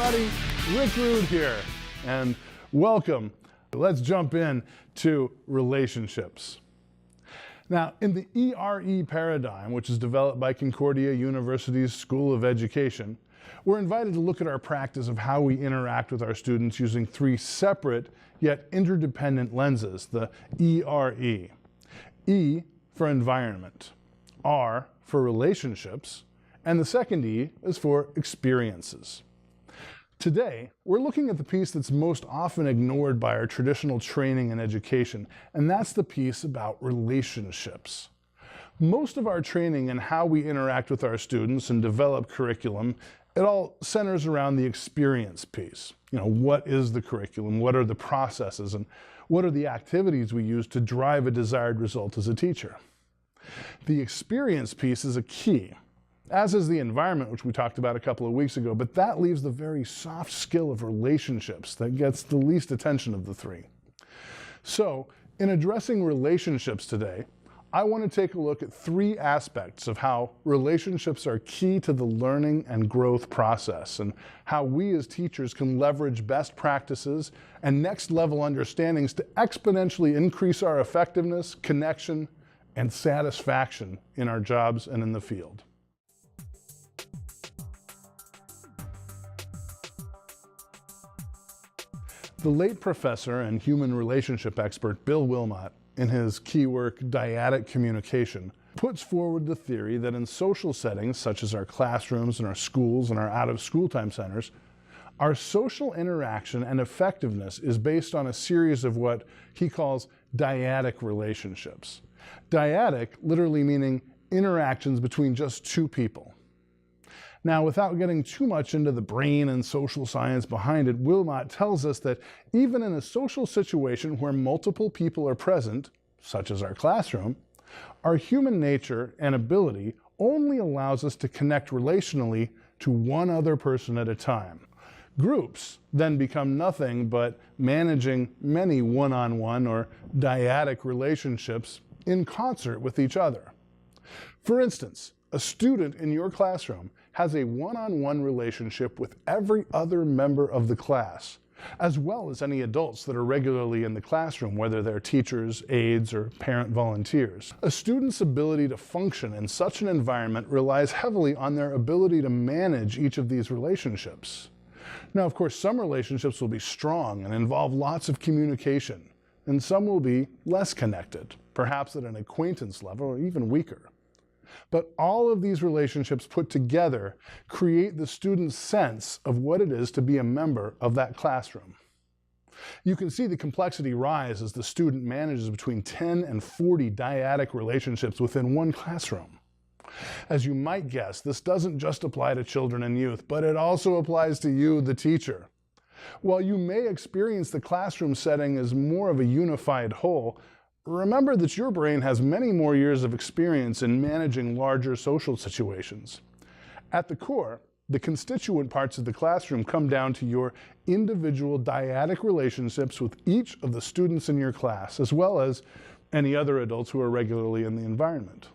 everybody, Rick Rude here, and welcome. Let's jump in to relationships. Now, in the ERE paradigm, which is developed by Concordia University's School of Education, we're invited to look at our practice of how we interact with our students using three separate yet interdependent lenses, the ERE. E for environment, R for relationships, and the second E is for experiences. Today, we're looking at the piece that's most often ignored by our traditional training and education, and that's the piece about relationships. Most of our training and how we interact with our students and develop curriculum, it all centers around the experience piece. What is the curriculum? What are the processes? And what are the activities we use to drive a desired result as a teacher? The experience piece is a key, as is the environment, which we talked about a couple of weeks ago, but that leaves the very soft skill of relationships that gets the least attention of the three. So, in addressing relationships today, I want to take a look at three aspects of how relationships are key to the learning and growth process, and how we as teachers can leverage best practices and next level understandings to exponentially increase our effectiveness, connection, and satisfaction in our jobs and in the field. The late professor and human relationship expert Bill Wilmot, in his key work Dyadic Communication, puts forward the theory that in social settings such as our classrooms and our schools and our out-of-school time centers, our social interaction and effectiveness is based on a series of what he calls dyadic relationships. Dyadic literally meaning interactions between just two people. Now, without getting too much into the brain and social science behind it, Wilmot tells us that even in a social situation where multiple people are present, such as our classroom, our human nature and ability only allows us to connect relationally to one other person at a time. Groups then become nothing but managing many one-on-one or dyadic relationships in concert with each other. For instance, a student in your classroom has a one-on-one relationship with every other member of the class, as well as any adults that are regularly in the classroom, whether they're teachers, aides, or parent volunteers. A student's ability to function in such an environment relies heavily on their ability to manage each of these relationships. Now, of course, some relationships will be strong and involve lots of communication, and some will be less connected, perhaps at an acquaintance level or even weaker. But all of these relationships put together create the student's sense of what it is to be a member of that classroom. You can see the complexity rise as the student manages between 10 and 40 dyadic relationships within one classroom. As you might guess, this doesn't just apply to children and youth, but it also applies to you, the teacher. While you may experience the classroom setting as more of a unified whole, remember that your brain has many more years of experience in managing larger social situations. At the core, the constituent parts of the classroom come down to your individual dyadic relationships with each of the students in your class, as well as any other adults who are regularly in the environment.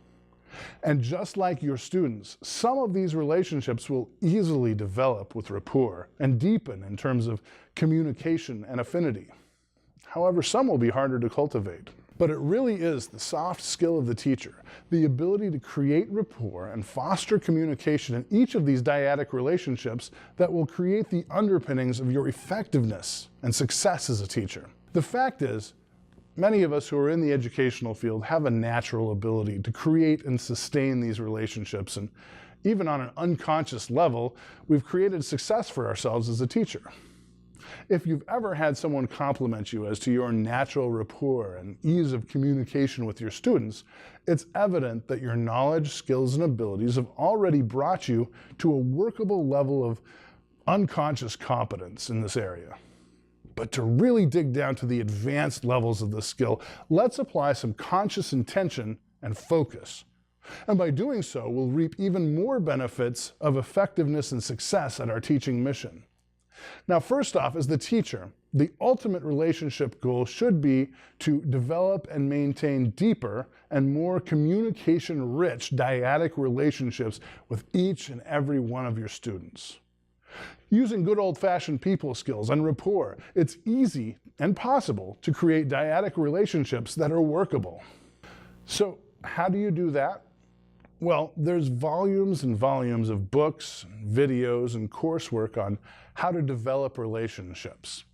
And just like your students, some of these relationships will easily develop with rapport and deepen in terms of communication and affinity. However, some will be harder to cultivate. But it really is the soft skill of the teacher, the ability to create rapport and foster communication in each of these dyadic relationships that will create the underpinnings of your effectiveness and success as a teacher. The fact is, many of us who are in the educational field have a natural ability to create and sustain these relationships, and even on an unconscious level, we've created success for ourselves as a teacher. If you've ever had someone compliment you as to your natural rapport and ease of communication with your students, it's evident that your knowledge, skills, and abilities have already brought you to a workable level of unconscious competence in this area. But to really dig down to the advanced levels of this skill, let's apply some conscious intention and focus. And by doing so, we'll reap even more benefits of effectiveness and success at our teaching mission. Now, first off, as the teacher, the ultimate relationship goal should be to develop and maintain deeper and more communication-rich dyadic relationships with each and every one of your students. Using good old-fashioned people skills and rapport, it's easy and possible to create dyadic relationships that are workable. So how do you do that? Well, there's volumes and volumes of books, videos, and coursework on how to develop relationships.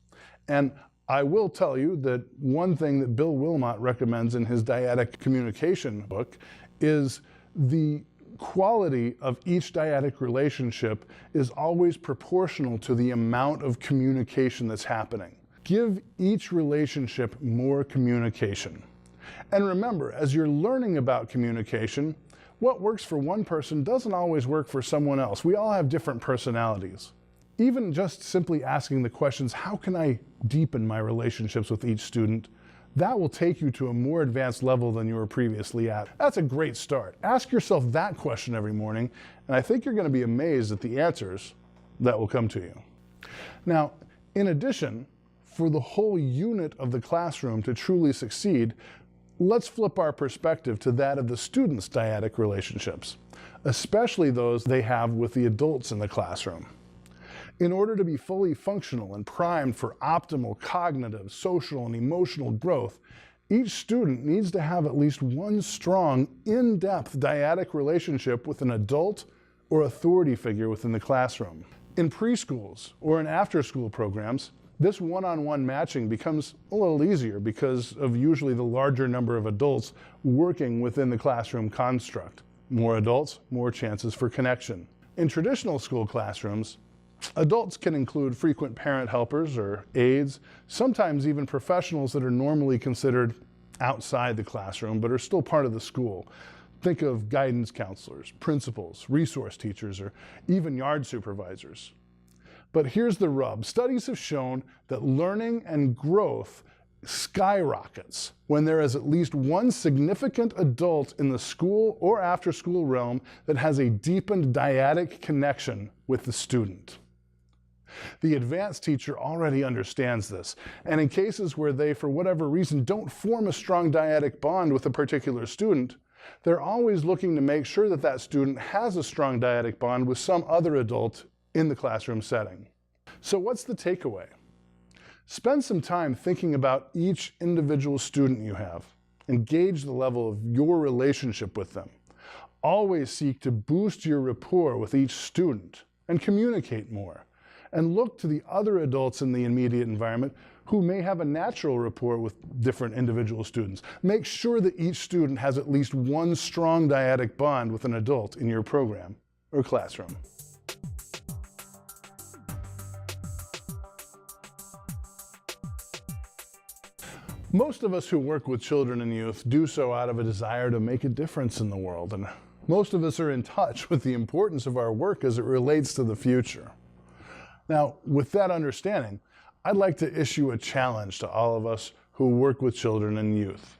And I will tell you that one thing that Bill Wilmot recommends in his dyadic communication book is the quality of each dyadic relationship is always proportional to the amount of communication that's happening. Give each relationship more communication. And remember, as you're learning about communication, what works for one person doesn't always work for someone else. We all have different personalities. Even just simply asking the questions, how can I deepen my relationships with each student? That will take you to a more advanced level than you were previously at. That's a great start. Ask yourself that question every morning, and I think you're going to be amazed at the answers that will come to you. Now, in addition, for the whole unit of the classroom to truly succeed, let's flip our perspective to that of the students' dyadic relationships, especially those they have with the adults in the classroom. In order to be fully functional and primed for optimal cognitive, social, and emotional growth, each student needs to have at least one strong, in-depth dyadic relationship with an adult or authority figure within the classroom. In preschools or in after-school programs, this one-on-one matching becomes a little easier because of usually the larger number of adults working within the classroom construct. More adults, more chances for connection. In traditional school classrooms, adults can include frequent parent helpers or aides, sometimes even professionals that are normally considered outside the classroom but are still part of the school. Think of guidance counselors, principals, resource teachers, or even yard supervisors. But here's the rub. Studies have shown that learning and growth skyrockets when there is at least one significant adult in the school or after-school realm that has a deepened dyadic connection with the student. The advanced teacher already understands this, and in cases where they, for whatever reason, don't form a strong dyadic bond with a particular student, they're always looking to make sure that that student has a strong dyadic bond with some other adult in the classroom setting. So what's the takeaway? Spend some time thinking about each individual student you have and gauge the level of your relationship with them. Always seek to boost your rapport with each student and communicate more. And look to the other adults in the immediate environment who may have a natural rapport with different individual students. Make sure that each student has at least one strong dyadic bond with an adult in your program or classroom. Most of us who work with children and youth do so out of a desire to make a difference in the world, and most of us are in touch with the importance of our work as it relates to the future. Now, with that understanding, I'd like to issue a challenge to all of us who work with children and youth.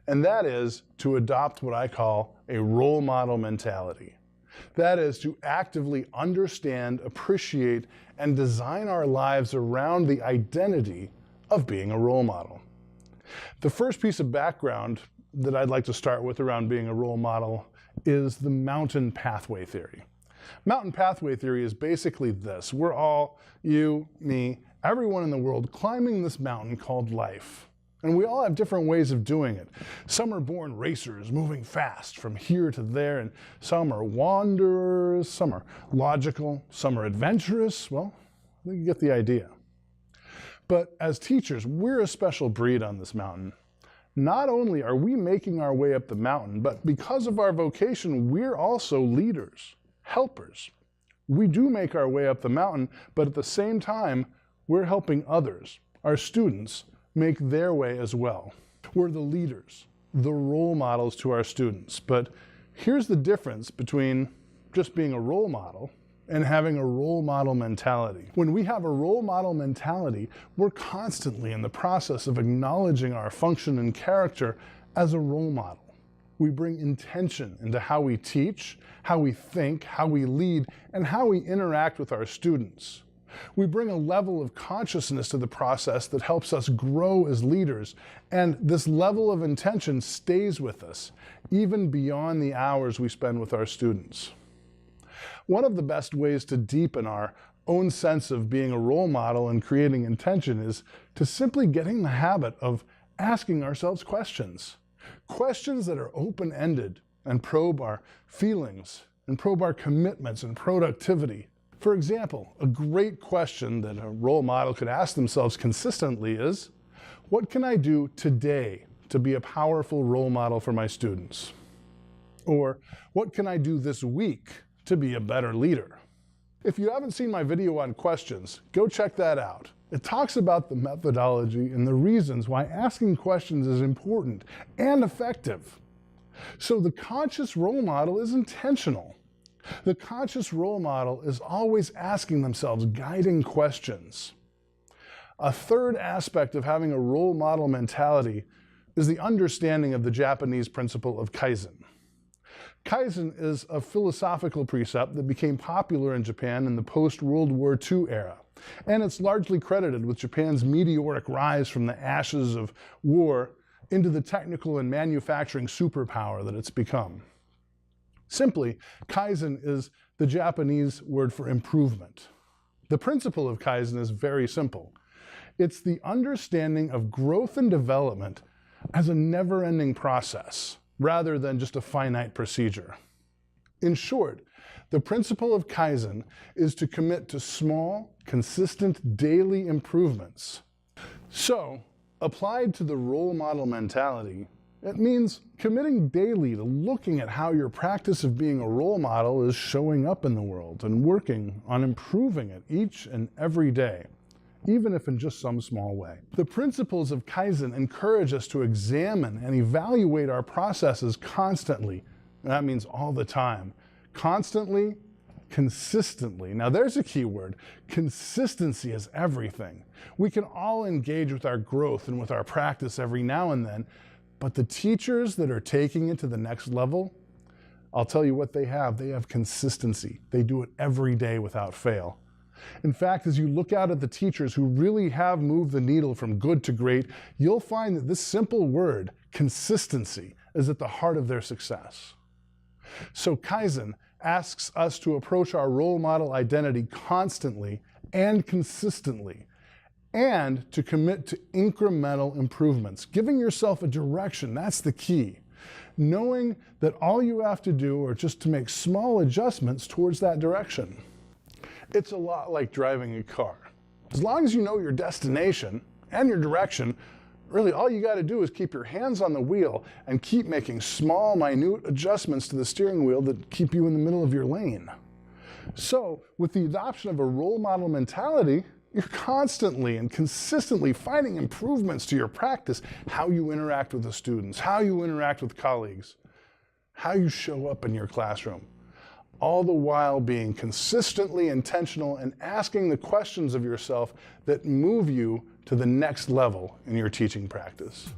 And that is to adopt what I call a role model mentality. That is to actively understand, appreciate, and design our lives around the identity of being a role model. The first piece of background that I'd like to start with around being a role model is the mountain pathway theory. Mountain pathway theory is basically this. We're all, you, me, everyone in the world climbing this mountain called life. And we all have different ways of doing it. Some are born racers, moving fast from here to there, and some are wanderers, some are logical, some are adventurous. Well, you get the idea. But as teachers, we're a special breed on this mountain. Not only are we making our way up the mountain, but because of our vocation, we're also leaders. Helpers. We do make our way up the mountain, but at the same time, we're helping others, our students, make their way as well. We're the leaders, the role models to our students. But here's the difference between just being a role model and having a role model mentality. When we have a role model mentality, we're constantly in the process of acknowledging our function and character as a role model. We bring intention into how we teach, how we think, how we lead, and how we interact with our students. We bring a level of consciousness to the process that helps us grow as leaders, and this level of intention stays with us, even beyond the hours we spend with our students. One of the best ways to deepen our own sense of being a role model and creating intention is to simply getting the habit of asking ourselves questions. Questions that are open-ended and probe our feelings and probe our commitments and productivity. For example, a great question that a role model could ask themselves consistently is, what can I do today to be a powerful role model for my students? Or, what can I do this week to be a better leader? If you haven't seen my video on questions, go check that out. It talks about the methodology and the reasons why asking questions is important and effective. So the conscious role model is intentional. The conscious role model is always asking themselves guiding questions. A third aspect of having a role model mentality is the understanding of the Japanese principle of Kaizen. Kaizen is a philosophical precept that became popular in Japan in the post-World War II era, and it's largely credited with Japan's meteoric rise from the ashes of war into the technical and manufacturing superpower that it's become. Simply, Kaizen is the Japanese word for improvement. The principle of Kaizen is very simple. It's the understanding of growth and development as a never-ending process, rather than just a finite procedure. In short, the principle of Kaizen is to commit to small, consistent daily improvements. So, applied to the role model mentality, it means committing daily to looking at how your practice of being a role model is showing up in the world and working on improving it each and every day, even if in just some small way. The principles of Kaizen encourage us to examine and evaluate our processes constantly. That means all the time. Constantly, consistently. Now there's a key word. Consistency is everything. We can all engage with our growth and with our practice every now and then, but the teachers that are taking it to the next level, I'll tell you what they have. They have consistency. They do it every day without fail. In fact, as you look out at the teachers who really have moved the needle from good to great, you'll find that this simple word, consistency, is at the heart of their success. So Kaizen asks us to approach our role model identity constantly and consistently, and to commit to incremental improvements. Giving yourself a direction, that's the key. Knowing that all you have to do are just to make small adjustments towards that direction. It's a lot like driving a car. As long as you know your destination and your direction, really all you got to do is keep your hands on the wheel and keep making small, minute adjustments to the steering wheel that keep you in the middle of your lane. So, with the adoption of a role model mentality, you're constantly and consistently finding improvements to your practice, how you interact with the students, how you interact with colleagues, how you show up in your classroom. All the while being consistently intentional and asking the questions of yourself that move you to the next level in your teaching practice.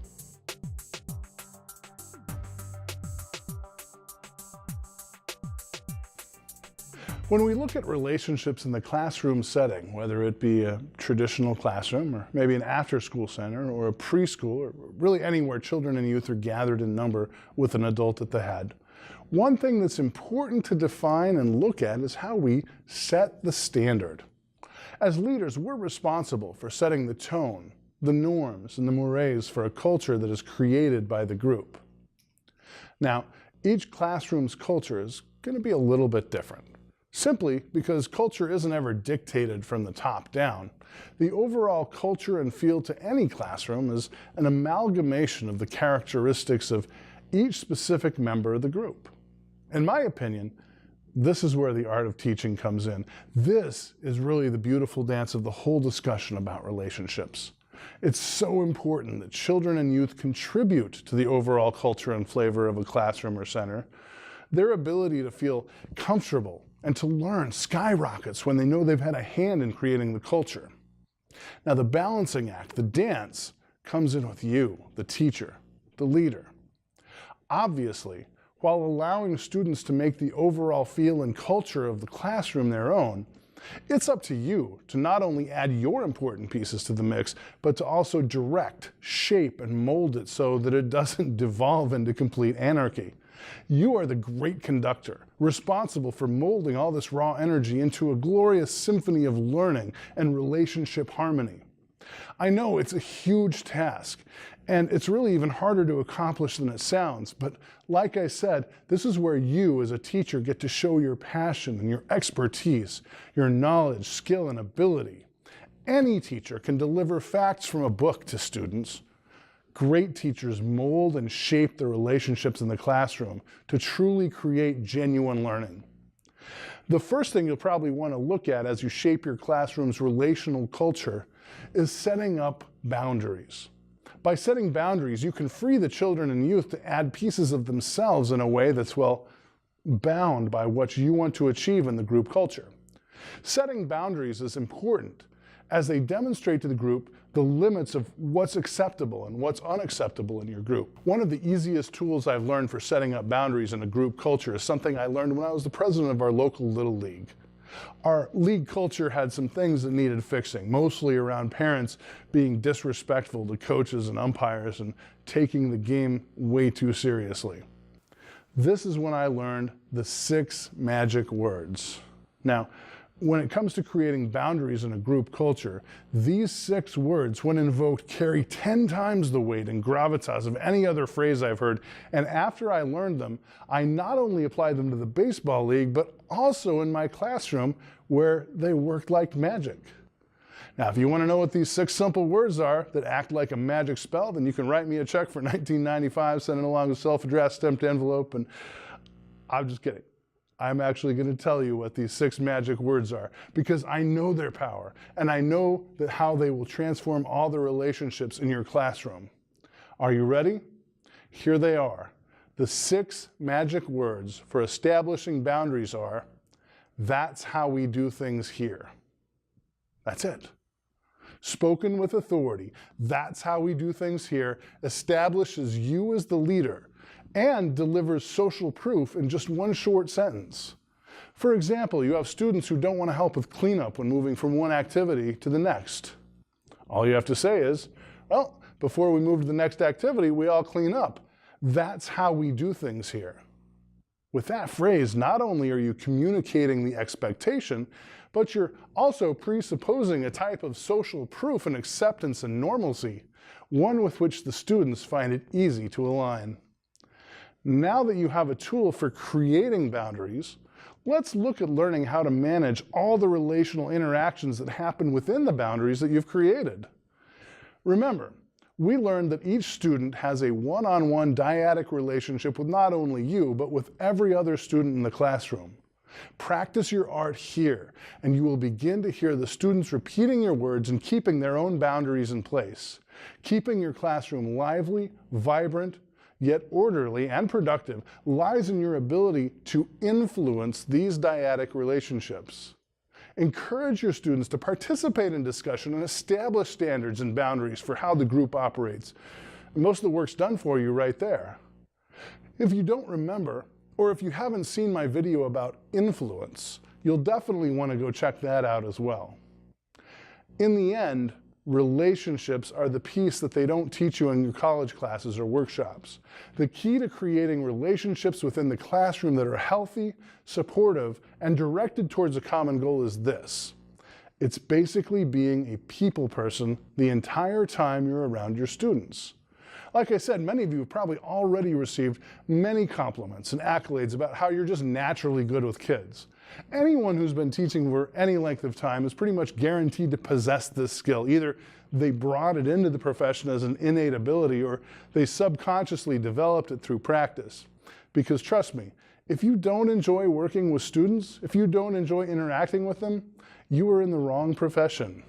When we look at relationships in the classroom setting, whether it be a traditional classroom or maybe an after-school center or a preschool or really anywhere children and youth are gathered in number with an adult at the head, one thing that's important to define and look at is how we set the standard. As leaders, we're responsible for setting the tone, the norms, and the mores for a culture that is created by the group. Now, each classroom's culture is going to be a little bit different. Simply because culture isn't ever dictated from the top down. The overall culture and feel to any classroom is an amalgamation of the characteristics of each specific member of the group. In my opinion, this is where the art of teaching comes in. This is really the beautiful dance of the whole discussion about relationships. It's so important that children and youth contribute to the overall culture and flavor of a classroom or center. Their ability to feel comfortable and to learn skyrockets when they know they've had a hand in creating the culture. Now the balancing act, the dance, comes in with you, the teacher, the leader. Obviously, while allowing students to make the overall feel and culture of the classroom their own, it's up to you to not only add your important pieces to the mix, but to also direct, shape, and mold it so that it doesn't devolve into complete anarchy. You are the great conductor, responsible for molding all this raw energy into a glorious symphony of learning and relationship harmony. I know it's a huge task, and it's really even harder to accomplish than it sounds, but like I said, this is where you as a teacher get to show your passion and your expertise, your knowledge, skill, and ability. Any teacher can deliver facts from a book to students. Great teachers mold and shape the relationships in the classroom to truly create genuine learning. The first thing you'll probably want to look at as you shape your classroom's relational culture is setting up boundaries. By setting boundaries, you can free the children and youth to add pieces of themselves in a way that's, well, bound by what you want to achieve in the group culture. Setting boundaries is important as they demonstrate to the group the limits of what's acceptable and what's unacceptable in your group. One of the easiest tools I've learned for setting up boundaries in a group culture is something I learned when I was the president of our local Little League. Our league culture had some things that needed fixing, mostly around parents being disrespectful to coaches and umpires and taking the game way too seriously. This is when I learned the 6 magic words. Now, when it comes to creating boundaries in a group culture, these 6 words, when invoked, carry 10 times the weight and gravitas of any other phrase I've heard. And after I learned them, I not only applied them to the baseball league, but also in my classroom where they worked like magic. Now, if you want to know what these 6 simple words are that act like a magic spell, then you can write me a check for $19.95, send it along a self-addressed stamped envelope, and I'm just kidding. I'm actually going to tell you what these 6 magic words are because I know their power and I know that how they will transform all the relationships in your classroom. Are you ready? Here they are. The 6 magic words for establishing boundaries are, that's how we do things here. That's it. Spoken with authority, that's how we do things here, establishes you as the leader and delivers social proof in just one short sentence. For example, you have students who don't want to help with cleanup when moving from one activity to the next. All you have to say is, well, before we move to the next activity, we all clean up. That's how we do things here. With that phrase, not only are you communicating the expectation, but you're also presupposing a type of social proof and acceptance and normalcy, one with which the students find it easy to align. Now that you have a tool for creating boundaries, let's look at learning how to manage all the relational interactions that happen within the boundaries that you've created. Remember, we learned that each student has a one-on-one dyadic relationship with not only you, but with every other student in the classroom. Practice your art here, and you will begin to hear the students repeating your words and keeping their own boundaries in place. Keeping your classroom lively, vibrant, yet orderly and productive lies in your ability to influence these dyadic relationships. Encourage your students to participate in discussion and establish standards and boundaries for how the group operates. Most of the work's done for you right there. If you don't remember, or if you haven't seen my video about influence, you'll definitely want to go check that out as well. In the end, relationships are the piece that they don't teach you in your college classes or workshops. The key to creating relationships within the classroom that are healthy, supportive, and directed towards a common goal is this. It's basically being a people person the entire time you're around your students. Like I said, many of you have probably already received many compliments and accolades about how you're just naturally good with kids. Anyone who's been teaching for any length of time is pretty much guaranteed to possess this skill. Either they brought it into the profession as an innate ability or they subconsciously developed it through practice. Because trust me, if you don't enjoy working with students, if you don't enjoy interacting with them, you are in the wrong profession.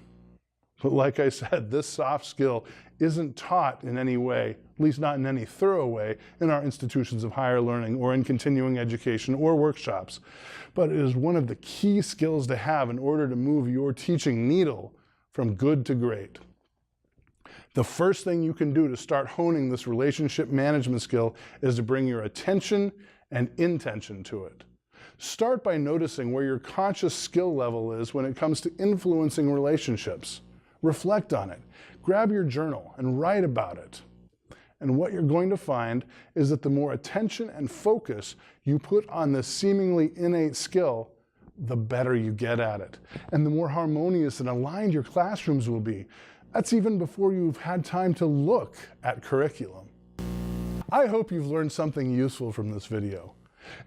But like I said, this soft skill isn't taught in any way, at least not in any thorough way, in our institutions of higher learning or in continuing education or workshops. But it is one of the key skills to have in order to move your teaching needle from good to great. The first thing you can do to start honing this relationship management skill is to bring your attention and intention to it. Start by noticing where your conscious skill level is when it comes to influencing relationships. Reflect on it. Grab your journal and write about it. And what you're going to find is that the more attention and focus you put on this seemingly innate skill, the better you get at it. And the more harmonious and aligned your classrooms will be. That's even before you've had time to look at curriculum. I hope you've learned something useful from this video.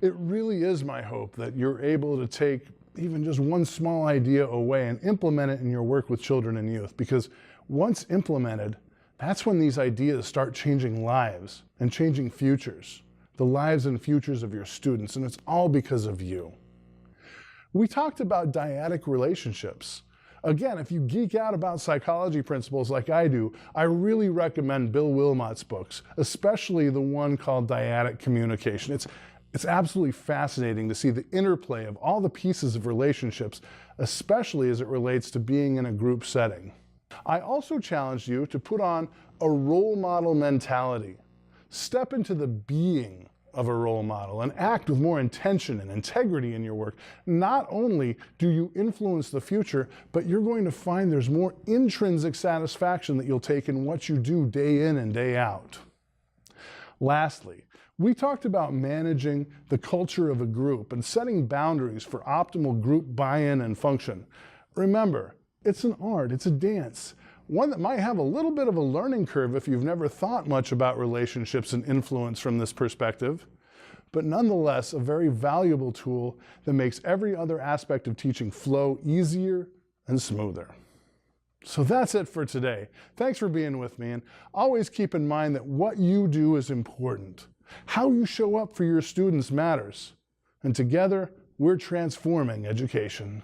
It really is my hope that you're able to take even just one small idea away and implement it in your work with children and youth, because once implemented, that's when these ideas start changing lives and changing futures, the lives and futures of your students, and it's all because of you. We talked about dyadic relationships. Again, if you geek out about psychology principles like I do, I really recommend Bill Wilmot's books, especially the one called Dyadic Communication. It's absolutely fascinating to see the interplay of all the pieces of relationships, especially as it relates to being in a group setting. I also challenged you to put on a role model mentality. Step into the being of a role model and act with more intention and integrity in your work. Not only do you influence the future, but you're going to find there's more intrinsic satisfaction that you'll take in what you do day in and day out. Lastly, we talked about managing the culture of a group and setting boundaries for optimal group buy-in and function. Remember, it's an art, it's a dance, one that might have a little bit of a learning curve if you've never thought much about relationships and influence from this perspective, but nonetheless a very valuable tool that makes every other aspect of teaching flow easier and smoother. So that's it for today. Thanks for being with me, and always keep in mind that what you do is important. How you show up for your students matters, and together we're transforming education.